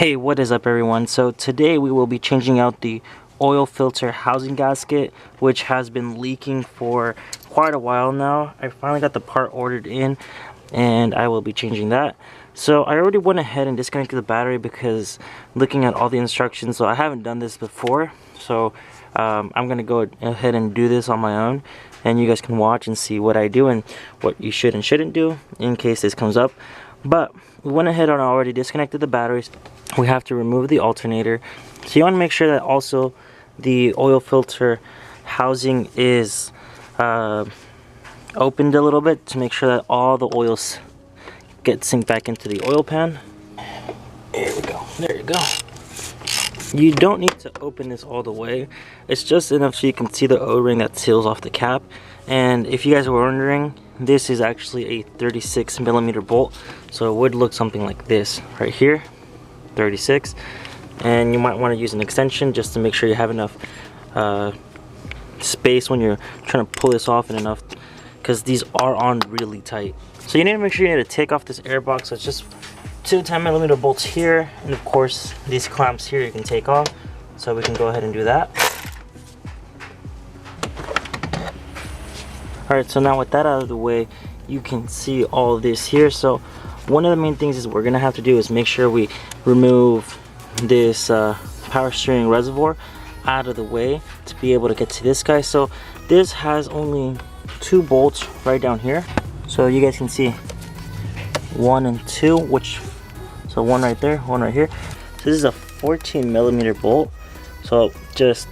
Hey, what is up everyone? So today we will be changing out the oil filter housing gasket, which has been leaking for quite a while now. I finally got the part ordered in and I will be changing that. So I already went ahead and disconnected the battery because looking at all the instructions, so I haven't done this before, so I'm gonna go ahead and do this on my own, and you guys can watch and see what I do and what you should and shouldn't do in case this comes up. But we went ahead and already disconnected the batteries. We have to remove the alternator, so you want to make sure that also the oil filter housing is opened a little bit to make sure that all the oils get synced back into the oil pan. There we go, there you go. You don't need to open this all the way, it's just enough so you can see the O-ring that seals off the cap. And if you guys were wondering, this is actually a 36mm bolt, so it would look something like this right here, 36. And you might want to use an extension just to make sure you have enough space when you're trying to pull this off, and enough, because these are on really tight. So you need to make sure you need to take off this air box. So it's just two 10mm bolts here, and of course these clamps here you can take off. So we can go ahead and do that. Alright, so now with that out of the way, you can see all this here. So one of the main things is we're gonna have to do is make sure we remove this power steering reservoir out of the way to be able to get to this guy. So this has only two bolts right down here, so you guys can see 1 and 2, so one right there, one right here. So this is a 14mm bolt, so just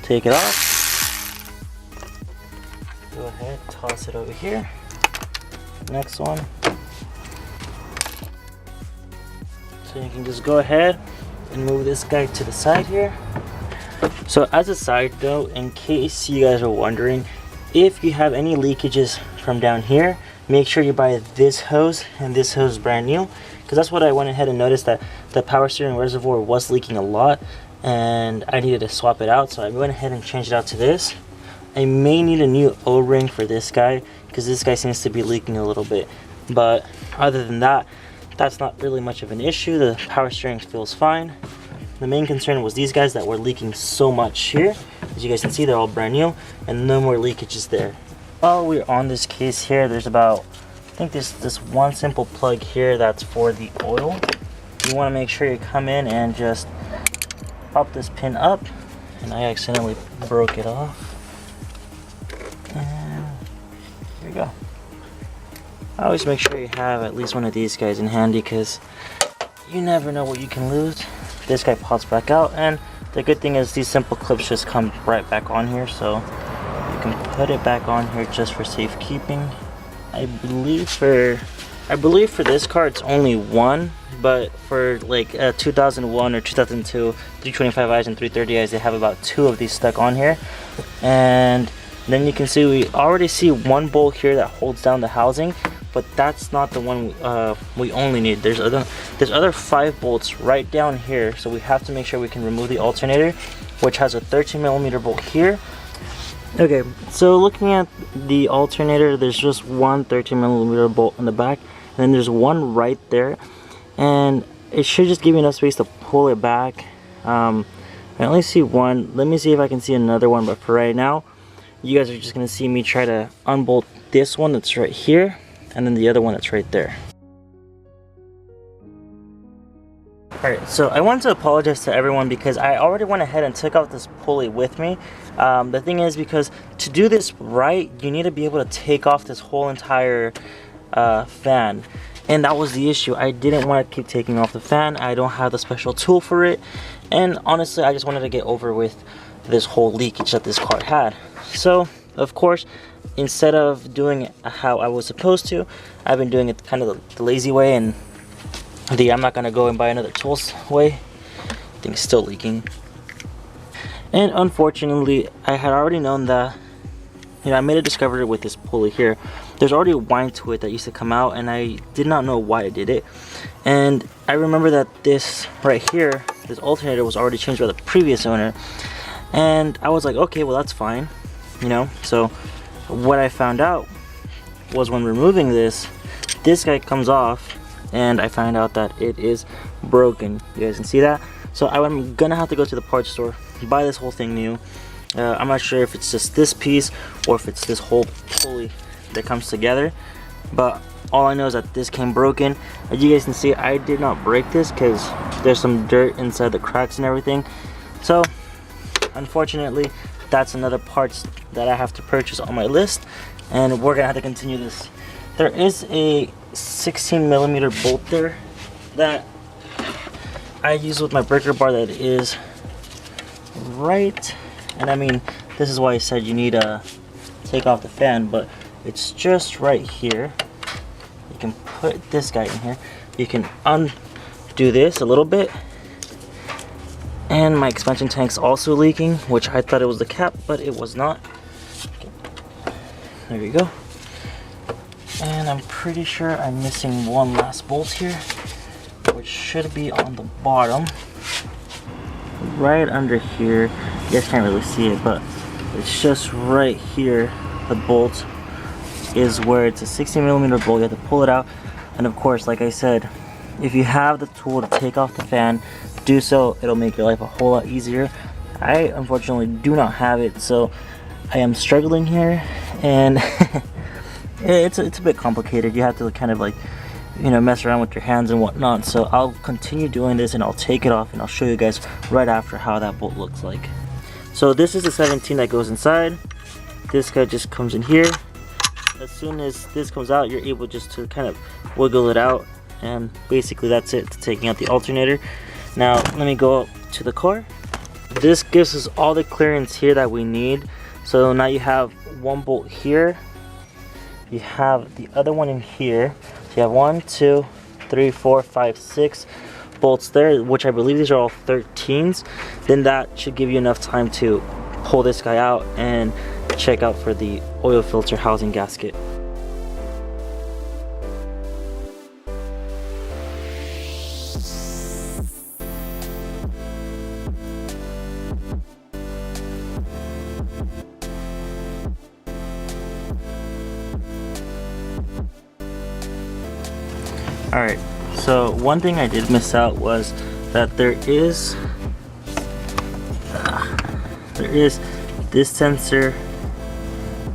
take it off. Go ahead, toss it over here. Next one. So you can just go ahead and move this guy to the side here. So as a side note, in case you guys are wondering, if you have any leakages from down here, make sure you buy this hose, and this hose is brand new, because that's what I went ahead and noticed, that the power steering reservoir was leaking a lot and I needed to swap it out. So I went ahead and changed it out to this. I may need a new O-ring for this guy because this guy seems to be leaking a little bit, but other than that, that's not really much of an issue. The power steering feels fine. The main concern was these guys that were leaking so much here. As you guys can see, they're all brand new and no more leakages there. While we're on this case here, there's about, I think this one simple plug here that's for the oil. You want to make sure you come in and just pop this pin up, and I accidentally broke it off. And here we go. I always make sure you have at least one of these guys in handy, because you never know what you can lose. This guy pops back out, and the good thing is these simple clips just come right back on here, so you can put it back on here just for safekeeping. I believe for this car it's only one, but for like 2001 or 2002 325i's and 330i's, they have about 2 of these stuck on here. And then you can see we already see one bolt here that holds down the housing, but that's not the one we only need. There's other 5 bolts right down here, so we have to make sure we can remove the alternator, which has a 13mm bolt here. Okay, so looking at the alternator, there's just one 13mm bolt in the back, and then there's one right there, and it should just give you enough space to pull it back. I only see one. Let me see if I can see another one, but for right now, you guys are just gonna see me try to unbolt this one that's right here, and then the other one that's right there. Alright, so I wanted to apologize to everyone because I already went ahead and took out this pulley with me. The thing is, because to do this right, you need to be able to take off this whole entire fan. And that was the issue. I didn't want to keep taking off the fan. I don't have the special tool for it. And honestly, I just wanted to get over with this whole leakage that this car had. So, of course, instead of doing it how I was supposed to, I've been doing it kind of the lazy way, and I'm not gonna go and buy another tools way. I think it's still leaking. And unfortunately, I had already known that, I made a discovery with this pulley here. There's already a wind to it that used to come out, and I did not know why I did it. And I remember that this right here, this alternator, was already changed by the previous owner. And I was like, okay, well that's fine, So what I found out was when removing this guy comes off, and I find out that it is broken. You guys can see that. So I'm gonna have to go to the parts store, buy this whole thing new. I'm not sure if it's just this piece or if it's this whole pulley that comes together, but all I know is that this came broken. As you guys can see, I did not break this because there's some dirt inside the cracks and everything. So unfortunately, that's another parts that I have to purchase on my list, and we're gonna have to continue this. There is a 16mm bolt there that I use with my breaker bar that is right, and I mean, this is why I said you need to take off the fan, but it's just right here. You can put this guy in here. You can undo this a little bit. And my expansion tank's also leaking, which I thought it was the cap, but it was not. Okay. There you go. And I'm pretty sure I'm missing one last bolt here, which should be on the bottom. Right under here. You guys can't really see it, but it's just right here. The bolt is where it's a 16mm bolt. You have to pull it out. And of course, like I said, if you have the tool to take off the fan, do so. It'll make your life a whole lot easier. I unfortunately do not have it, so I am struggling here, and it's a bit complicated. You have to kind of like, you know, mess around with your hands and whatnot. So I'll continue doing this, and I'll take it off, and I'll show you guys right after how that bolt looks like. So this is the 17 that goes inside. This guy just comes in here. As soon as this comes out, you're able just to kind of wiggle it out, and basically that's it. It's taking out the alternator. Now let me go up to the car. This gives us all the clearance here that we need. So now you have one bolt here. You have the other one in here. So you have 1, 2, 3, 4, 5, 6 bolts there, which I believe these are all 13s. Then that should give you enough time to pull this guy out and check out for the oil filter housing gasket. Alright, so one thing I did miss out was that there is this sensor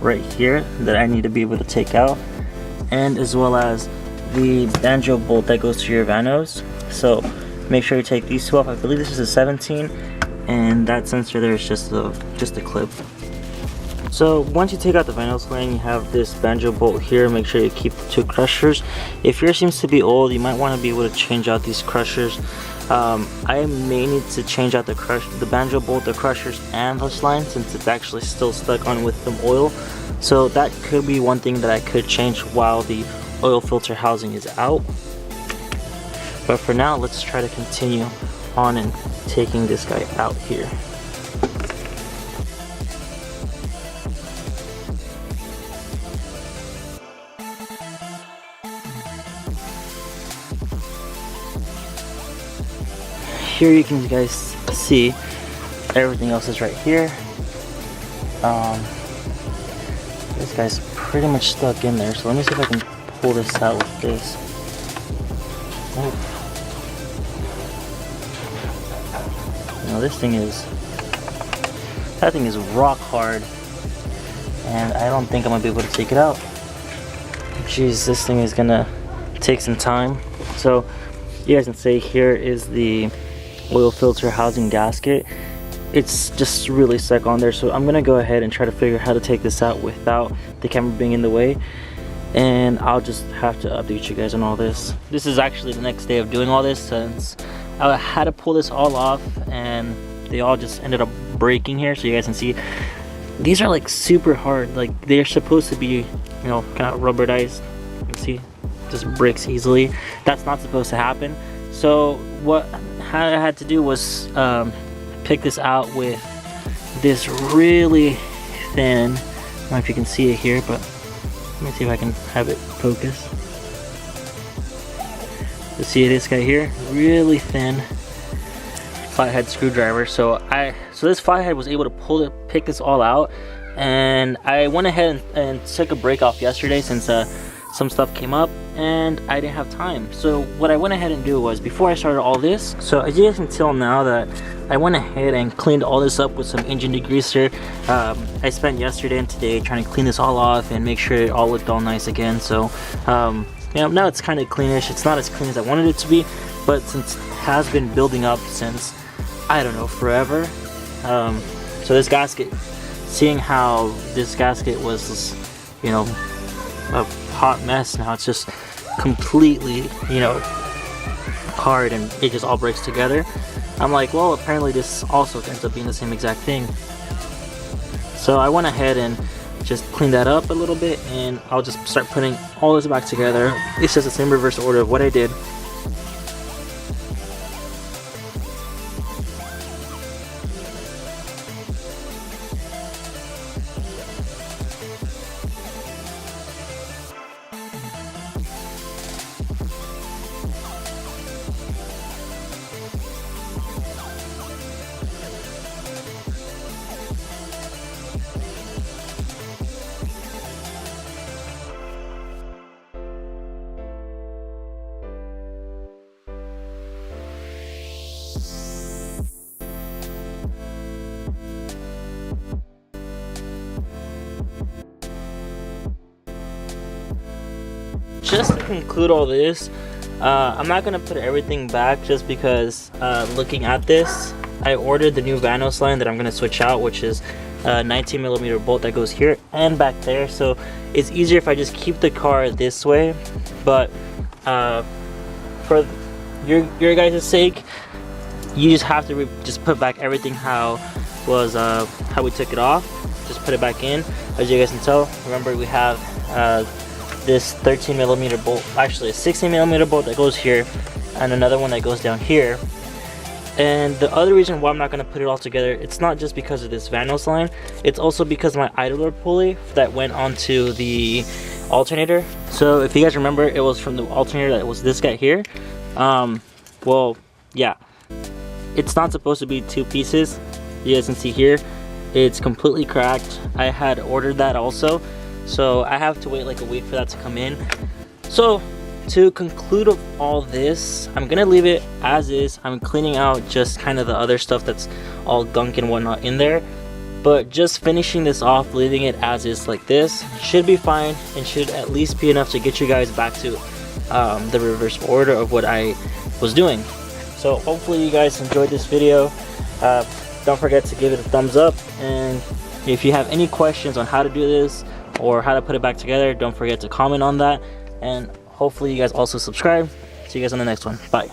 right here that I need to be able to take out, and as well as the banjo bolt that goes to your vanos. So make sure you take these two off. I believe this is a 17, and that sensor there is just a clip. So once you take out the vinyl sling, you have this banjo bolt here. Make sure you keep the two crushers. If yours seems to be old, you might want to be able to change out these crushers. I may need to change out the banjo bolt, the crushers, and this line, since it's actually still stuck on with some oil. So that could be one thing that I could change while the oil filter housing is out. But for now, let's try to continue on and taking this guy out here. Here you can guys see everything else is right here. This guy's pretty much stuck in there, so let me see if I can pull this out with this. Oh. Now that thing is rock hard, and I don't think I'm gonna be able to take it out. Jeez, this thing is gonna take some time. So you guys can see here is the oil filter housing gasket. It's just really stuck on there, so I'm gonna go ahead and try to figure out how to take this out without the camera being in the way, and I'll just have to update you guys on all this. This is actually the next day of doing all this, since I had to pull this all off and they all just ended up breaking here. So you guys can see these are like super hard, like they're supposed to be, you know, kind of rubberized. You can see just breaks easily. That's not supposed to happen. So what I had to do was pick this out with this really thin, I don't know if you can see it here, but let me see if I can have it focus. You see this guy here, really thin flathead screwdriver. So this flathead was able to pick this all out, and I went ahead and took a break off yesterday since some stuff came up, and I didn't have time. So what I went ahead and do was, before I started all this, so as you guys can tell now that I went ahead and cleaned all this up with some engine degreaser. I spent yesterday and today trying to clean this all off and make sure it all looked all nice again. So you know, now it's kind of cleanish. It's not as clean as I wanted it to be, but since it has been building up since, I don't know, forever. So this gasket, seeing how this gasket was, you know, a hot mess, now it's just completely, you know, hard, and it just all breaks together. I'm like, well, apparently this also ends up being the same exact thing. So I went ahead and just cleaned that up a little bit, and I'll just start putting all this back together. It's just the same reverse order of what I did. Just to conclude all this, I'm not gonna put everything back just because looking at this, I ordered the new Vanos line that I'm gonna switch out, which is a 19mm bolt that goes here and back there. So it's easier if I just keep the car this way. But for your guys' sake, you just have to just put back everything how was how we took it off. Just put it back in. As you guys can tell, remember we have this 13mm bolt, actually a 16mm bolt that goes here, and another one that goes down here. And the other reason why I'm not going to put it all together, it's not just because of this Vanos line, it's also because my idler pulley that went onto the alternator. So if you guys remember, it was from the alternator that was this guy here. Well, yeah, it's not supposed to be two pieces. You guys can see here, it's completely cracked. I had ordered that also, so I have to wait like a week for that to come in. So to conclude of all this, I'm gonna leave it as is. I'm cleaning out just kind of the other stuff that's all gunk and whatnot in there, but just finishing this off, leaving it as is like this, should be fine and should at least be enough to get you guys back to the reverse order of what I was doing. So hopefully you guys enjoyed this video. Don't forget to give it a thumbs up, and if you have any questions on how to do this or how to put it back together, don't forget to comment on that, and hopefully you guys also subscribe. See you guys on the next one. Bye.